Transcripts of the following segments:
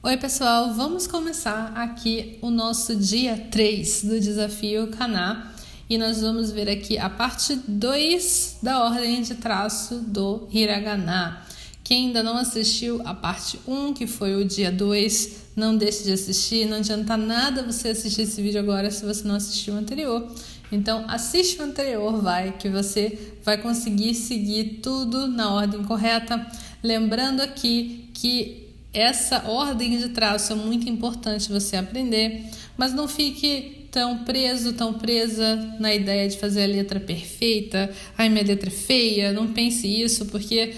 Oi pessoal, vamos começar aqui o nosso dia 3 do Desafio Kaná e nós vamos ver aqui a parte 2 da ordem de traço do Hiragana. Quem ainda não assistiu a parte 1, que foi o dia 2, não deixe de assistir, não adianta nada você assistir esse vídeo agora se você não assistiu o anterior. Então assiste o anterior, que você vai conseguir seguir tudo na ordem correta. Lembrando aqui que essa ordem de traço é muito importante você aprender, mas não fique tão presa na ideia de fazer a letra perfeita. Ai, minha letra é feia, não pense isso, porque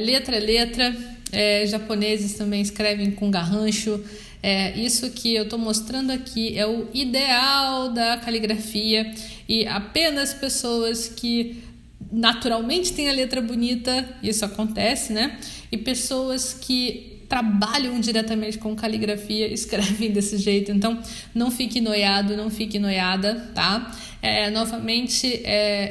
letra é letra. Japoneses também escrevem com garrancho. Isso que eu estou mostrando aqui é o ideal da caligrafia e apenas pessoas que naturalmente têm a letra bonita, isso acontece, né? E pessoas que trabalham diretamente com caligrafia escrevem desse jeito, então não fique noiado, não fique noiada, tá? Novamente,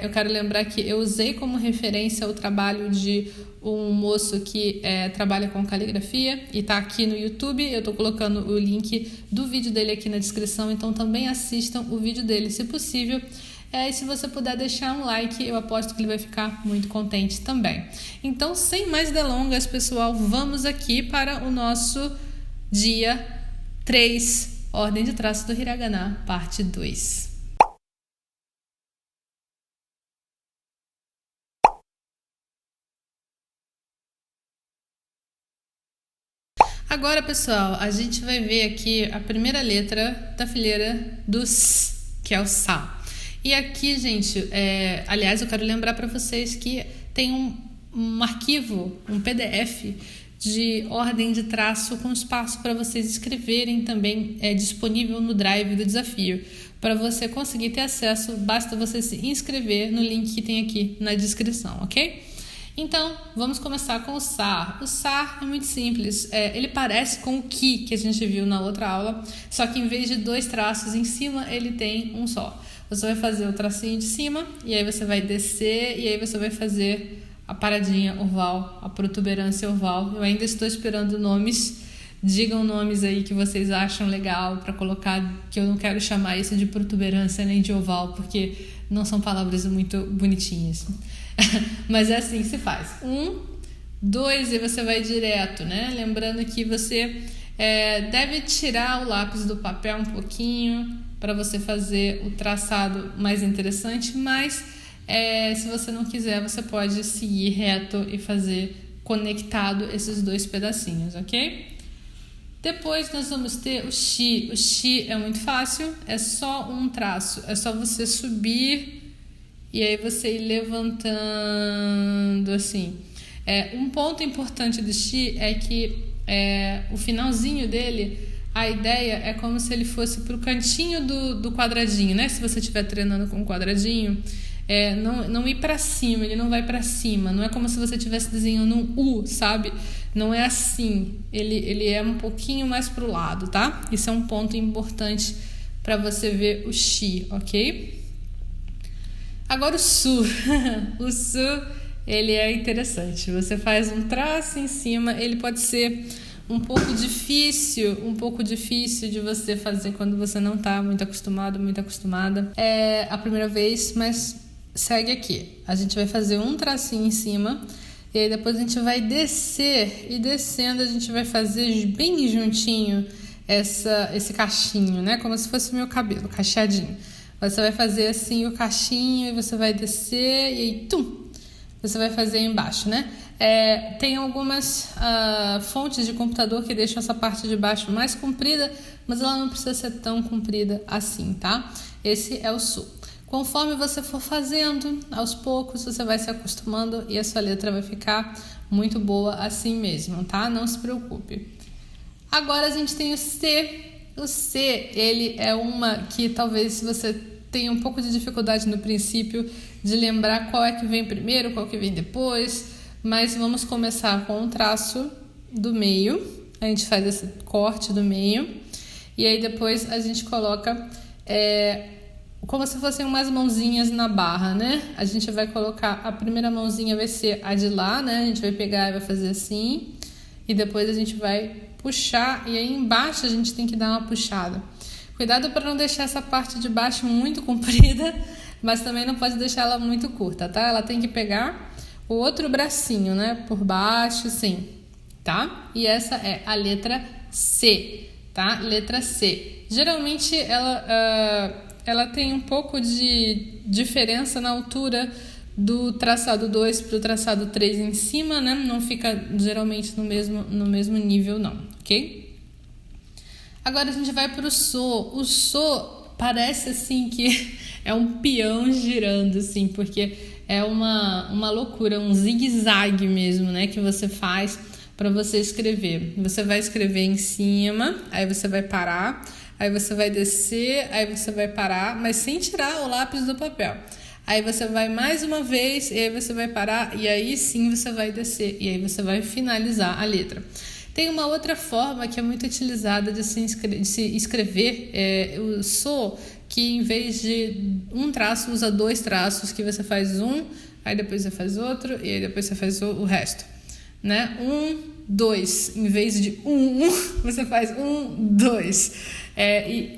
eu quero lembrar que eu usei como referência o trabalho de um moço que trabalha com caligrafia e tá aqui no YouTube. Eu tô colocando o link do vídeo dele aqui na descrição, então também assistam o vídeo dele, se possível. E se você puder deixar um like, eu aposto que ele vai ficar muito contente também. Então, sem mais delongas, pessoal, vamos aqui para o nosso dia 3, Ordem de Traço do Hiragana, parte 2. Agora, pessoal, a gente vai ver aqui a primeira letra da fileira do S, que é o Sa. E aqui, gente, aliás, eu quero lembrar para vocês que tem um arquivo, um PDF de ordem de traço com espaço para vocês escreverem também, disponível no Drive do desafio. Para você conseguir ter acesso, basta você se inscrever no link que tem aqui na descrição, ok? Então, vamos começar com o Sa. O Sa é muito simples, ele parece com o Ki que a gente viu na outra aula, só que em vez de 2 traços em cima, ele tem um só. Você vai fazer o tracinho de cima, e aí você vai descer, e aí você vai fazer a paradinha oval, a protuberância oval. Eu ainda estou esperando nomes. Digam nomes aí que vocês acham legal para colocar, que eu não quero chamar isso de protuberância nem de oval, porque não são palavras muito bonitinhas. Mas é assim que se faz. 1, 2, e você vai direto, né? Lembrando que você deve tirar o lápis do papel um pouquinho para você fazer o traçado mais interessante, mas se você não quiser, você pode seguir reto e fazer conectado esses 2 pedacinhos, ok? Depois nós vamos ter o Shi. O Shi é muito fácil, é só um traço, é só você subir e aí você ir levantando assim. Um ponto importante do Shi é que o finalzinho dele, a ideia é como se ele fosse pro cantinho do quadradinho, né? Se você estiver treinando com um quadradinho, não ir para cima, ele não vai para cima. Não é como se você estivesse desenhando um U, sabe? Não é assim. Ele é um pouquinho mais pro lado, tá? Isso é um ponto importante para você ver o Shi, ok? Agora o Su. O Su, ele é interessante. Você faz um traço em cima, ele pode ser um pouco difícil de você fazer quando você não está muito acostumado, muito acostumada. É a primeira vez, mas segue aqui. A gente vai fazer um tracinho em cima e aí depois a gente vai descer e descendo a gente vai fazer bem juntinho esse cachinho, né? Como se fosse o meu cabelo, cacheadinho. Você vai fazer assim o cachinho e você vai descer e aí, você vai fazer embaixo, né? Tem algumas fontes de computador que deixam essa parte de baixo mais comprida, mas ela não precisa ser tão comprida assim, tá? Esse é o Su. Conforme você for fazendo, aos poucos você vai se acostumando e a sua letra vai ficar muito boa assim mesmo, tá? Não se preocupe. Agora a gente tem o C. O C, ele é uma que talvez você tenha um pouco de dificuldade no princípio de lembrar qual é que vem primeiro, qual que vem depois, mas vamos começar com o traço do meio. A gente faz esse corte do meio e aí depois a gente coloca como se fossem umas mãozinhas na barra, né? A gente vai colocar, a primeira mãozinha vai ser a de lá, né? A gente vai pegar e vai fazer assim e depois a gente vai puxar, e aí embaixo a gente tem que dar uma puxada. Cuidado para não deixar essa parte de baixo muito comprida, mas também não pode deixar ela muito curta, tá? Ela tem que pegar o outro bracinho, né? Por baixo, assim, tá? E essa é a letra C, tá? Letra C. Geralmente ela tem um pouco de diferença na altura do traçado 2 para o traçado 3 em cima, né? Não fica geralmente no mesmo nível, não, ok? Agora a gente vai para o So. O So parece assim que é um peão girando, assim, porque é uma loucura, um zigue-zague mesmo, né? Que você faz para você escrever. Você vai escrever em cima, aí você vai parar, aí você vai descer, aí você vai parar, mas sem tirar o lápis do papel. Aí você vai mais uma vez, e aí você vai parar, e aí sim você vai descer, e aí você vai finalizar a letra. Tem uma outra forma que é muito utilizada de se escrever o So, que em vez de um traço, usa 2 traços, que você faz um, aí depois você faz outro, e aí depois você faz o resto, né? 1, 2, em vez de 1, você faz 1, 2.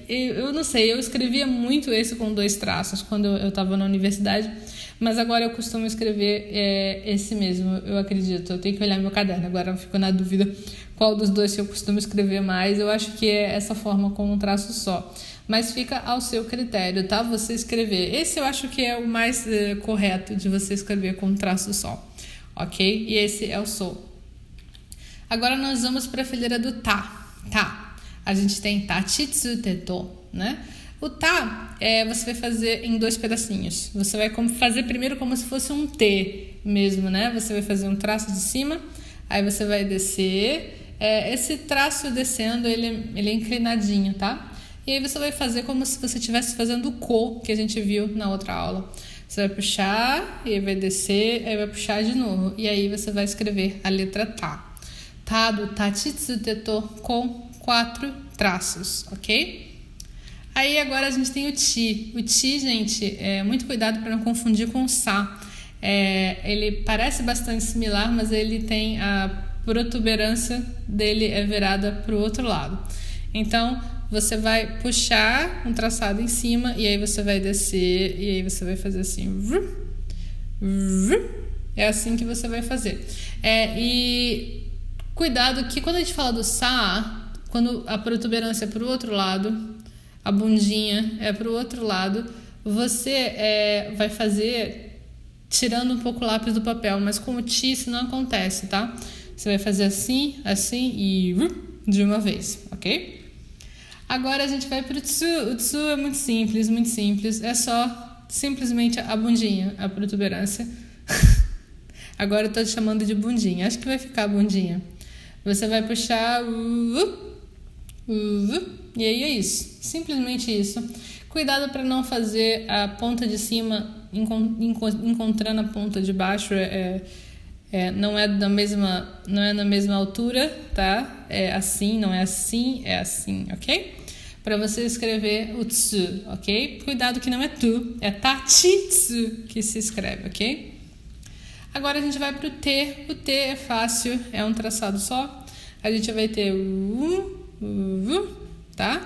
Eu não sei, eu escrevia muito esse com 2 traços quando eu estava na universidade, mas agora eu costumo escrever esse mesmo, eu acredito. Eu tenho que olhar meu caderno, agora eu fico na dúvida qual dos dois que eu costumo escrever mais. Eu acho que é essa forma com um traço só, mas fica ao seu critério, tá? Você escrever. Esse eu acho que é o mais correto de você escrever com um traço só, ok? E esse é o So. Agora nós vamos para a fileira do Tá. Tá. A gente tem Tá, Chitsu, Teto, né? O Tá, você vai fazer em 2 pedacinhos. Você vai fazer primeiro como se fosse um T mesmo, né? Você vai fazer um traço de cima, aí você vai descer. Esse traço descendo, ele é inclinadinho, tá? E aí você vai fazer como se você estivesse fazendo o Ko, que a gente viu na outra aula. Você vai puxar, e aí vai descer, aí vai puxar de novo. E aí você vai escrever a letra Tá. Tá do Tachitsu Teto com 4 traços, ok? Aí agora a gente tem o Ti. O Ti, gente, muito cuidado para não confundir com o Sa. Ele parece bastante similar, mas ele tem a protuberância dele virada para o outro lado. Então, você vai puxar um traçado em cima e aí você vai descer e aí você vai fazer assim. É assim que você vai fazer. E cuidado que quando a gente fala do Sa, quando a protuberância é para o outro lado, a bundinha é para o outro lado, você vai fazer tirando um pouco o lápis do papel, mas com o Ti isso não acontece, tá? Você vai fazer assim, assim e de uma vez, ok? Agora a gente vai para o Tsu. O Tsu é muito simples. É só simplesmente a bundinha, a protuberância. Agora eu tô chamando de bundinha. Acho que vai ficar a bundinha. Você vai puxar e aí é isso. Simplesmente isso. Cuidado para não fazer a ponta de cima encontrando a ponta de baixo. Não é na mesma altura, tá? É assim, não é assim, é assim, ok? Para você escrever o Tsu, ok? Cuidado que não é Tu, é Tachitsu que se escreve, ok? Agora a gente vai pro T. O T é fácil, é um traçado só. A gente vai ter tá?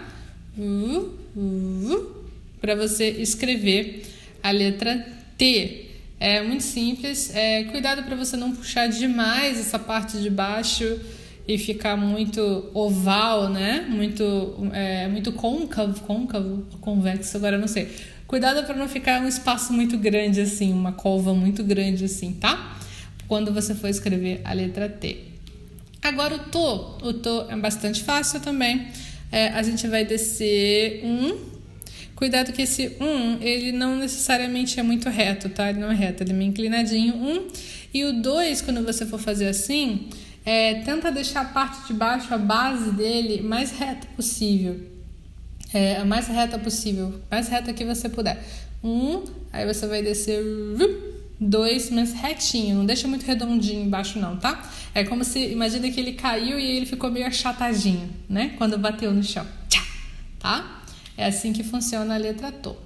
Para você escrever a letra T. É muito simples. Cuidado para você não puxar demais essa parte de baixo e ficar muito oval, né? Muito côncavo, convexo, agora eu não sei. Cuidado para não ficar um espaço muito grande assim, uma cova muito grande assim, tá? Quando você for escrever a letra T. Agora o To é bastante fácil também. A gente vai descer Cuidado que esse ele não necessariamente é muito reto, tá? Ele não é reto, ele é meio inclinadinho. E o 2, quando você for fazer assim, tenta deixar a parte de baixo, a base dele, mais reta possível. A mais reta possível, mais reta que você puder. Aí você vai descer 2, mas retinho, não deixa muito redondinho embaixo não, tá? É como se, imagina que ele caiu e ele ficou meio achatadinho, né? Quando bateu no chão, tá? É assim que funciona a letra To.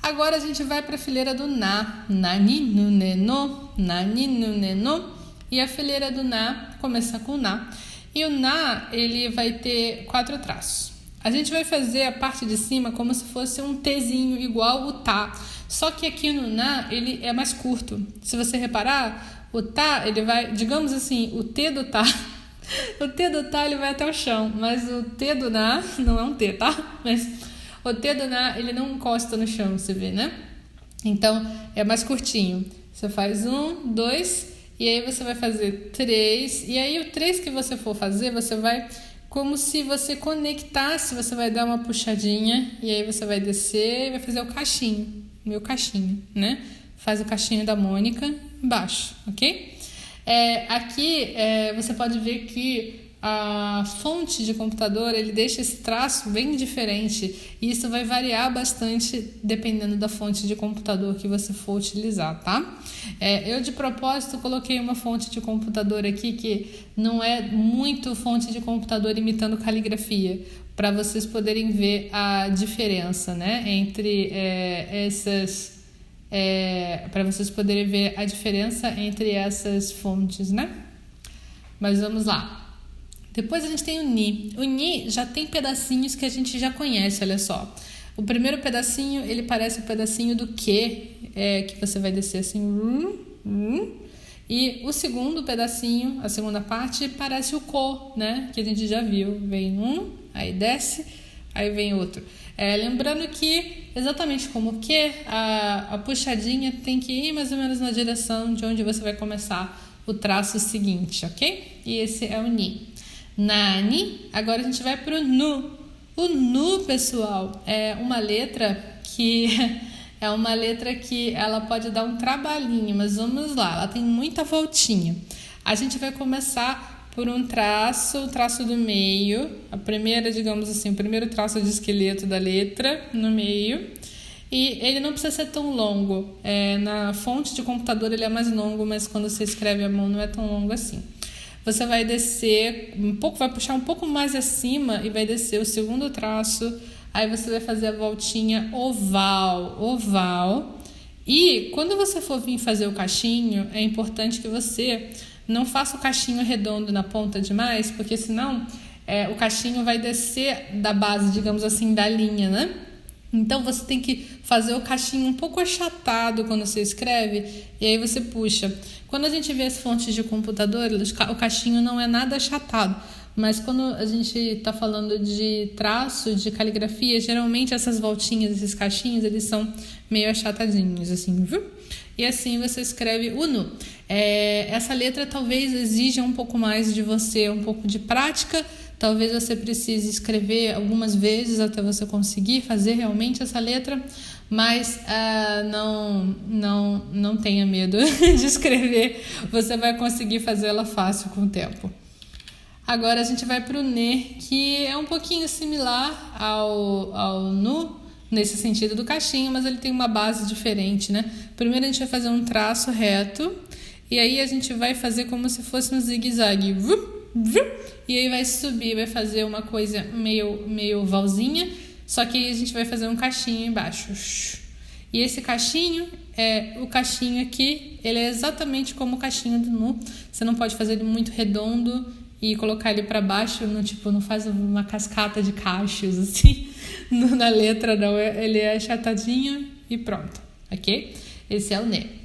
Agora a gente vai para a fileira do Na. Nani, nu, ne, no. Nani, nu, ne, no. E a fileira do Na começa com Na. E o na, ele vai ter 4 traços. A gente vai fazer a parte de cima como se fosse um Tzinho, igual o tá. Só que aqui no na, ele é mais curto. Se você reparar, o tá, ele vai, digamos assim, o T do tá, o T do tá, ele vai até o chão. Mas o T do na, não é um T, tá? Mas o T do na, ele não encosta no chão, você vê, né? Então, é mais curtinho. Você faz 1, 2... E aí você vai fazer 3. E aí o 3 que você for fazer, você vai como se você conectasse, você vai dar uma puxadinha. E aí você vai descer e vai fazer o cachinho. Meu cachinho, né? Faz o cachinho da Mônica embaixo, ok? Aqui você pode ver que a fonte de computador, ele deixa esse traço bem diferente. E isso vai variar bastante dependendo da fonte de computador que você for utilizar, tá? Eu de propósito coloquei uma fonte de computador aqui que não é muito fonte de computador imitando caligrafia, para vocês poderem ver a diferença, né? Entre para vocês poderem ver a diferença entre essas fontes, né? Mas vamos lá. Depois a gente tem o ni. O ni já tem pedacinhos que a gente já conhece, olha só. O primeiro pedacinho, ele parece o pedacinho do que você vai descer assim. E o segundo pedacinho, a segunda parte, parece o ko, né? Que a gente já viu. Vem um, aí desce, aí vem outro. Lembrando que, exatamente como o que, a puxadinha tem que ir mais ou menos na direção de onde você vai começar o traço seguinte, ok? E esse é o ni. Nani. Agora a gente vai para o nu. O nu, pessoal, é uma letra que ela pode dar um trabalhinho, mas vamos lá, ela tem muita voltinha. A gente vai começar por um traço do meio, a primeira, digamos assim, o primeiro traço de esqueleto da letra no meio. E ele não precisa ser tão longo. Na fonte de computador ele é mais longo, mas quando você escreve à mão não é tão longo assim. Você vai descer um pouco, vai puxar um pouco mais acima e vai descer o segundo traço. Aí você vai fazer a voltinha oval. E quando você for vir fazer o cachinho, é importante que você não faça o cachinho redondo na ponta demais, porque senão o cachinho vai descer da base, digamos assim, da linha, né? Então você tem que fazer o cachinho um pouco achatado quando você escreve, e aí você puxa. Quando a gente vê as fontes de computador, o cachinho não é nada achatado, mas quando a gente está falando de traço, de caligrafia, geralmente essas voltinhas, esses cachinhos, eles são meio achatadinhos, assim, viu? E assim você escreve o nu. Essa letra talvez exija um pouco mais de você, um pouco de prática. Talvez você precise escrever algumas vezes até você conseguir fazer realmente essa letra, mas não tenha medo de escrever, você vai conseguir fazê-la fácil com o tempo. Agora a gente vai para o ne, que é um pouquinho similar ao nu, nesse sentido do cachinho, mas ele tem uma base diferente, né? Primeiro a gente vai fazer um traço reto, e aí a gente vai fazer como se fosse um zigue-zague. E aí vai subir, vai fazer uma coisa meio ovalzinha, só que aí a gente vai fazer um cachinho embaixo. E esse cachinho, o cachinho aqui, ele é exatamente como o cachinho do nu. Você não pode fazer ele muito redondo e colocar ele para baixo, não faz uma cascata de cachos assim na letra, não. Ele é achatadinho e pronto, ok? Esse é o ne.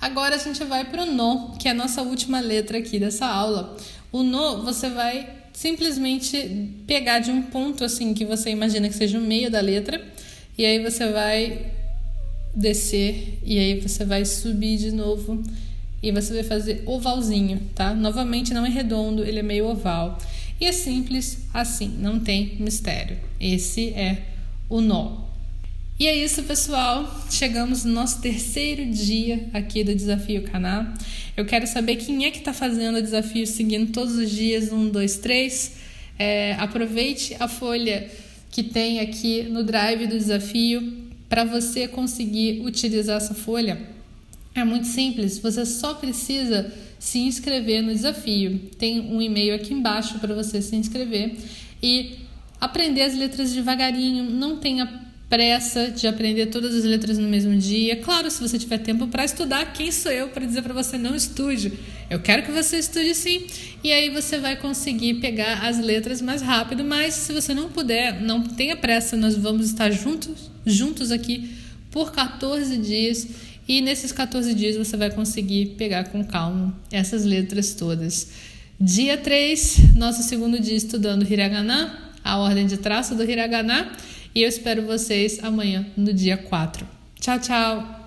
Agora a gente vai para o no, que é a nossa última letra aqui dessa aula. O no, você vai simplesmente pegar de um ponto assim que você imagina que seja o meio da letra, e aí você vai descer, e aí você vai subir de novo, e você vai fazer ovalzinho, tá? Novamente não é redondo, ele é meio oval. E é simples assim, não tem mistério. Esse é o nó. E é isso, pessoal. Chegamos no nosso terceiro dia aqui do Desafio Kaná. Eu quero saber quem é que está fazendo o desafio seguindo todos os dias, 1, 2, 3. Aproveite a folha que tem aqui no Drive do desafio para você conseguir utilizar essa folha. É muito simples, você só precisa se inscrever no desafio. Tem um e-mail aqui embaixo para você se inscrever e aprender as letras devagarinho. Não tenha pressa de aprender todas as letras no mesmo dia. Claro, se você tiver tempo para estudar, quem sou eu para dizer para você não estude? Eu quero que você estude sim, e aí você vai conseguir pegar as letras mais rápido, mas se você não puder, não tenha pressa, nós vamos estar juntos aqui por 14 dias, e nesses 14 dias você vai conseguir pegar com calma essas letras todas. Dia 3, nosso segundo dia estudando Hiragana, a ordem de traço do Hiragana, e eu espero vocês amanhã no dia 4. Tchau, tchau!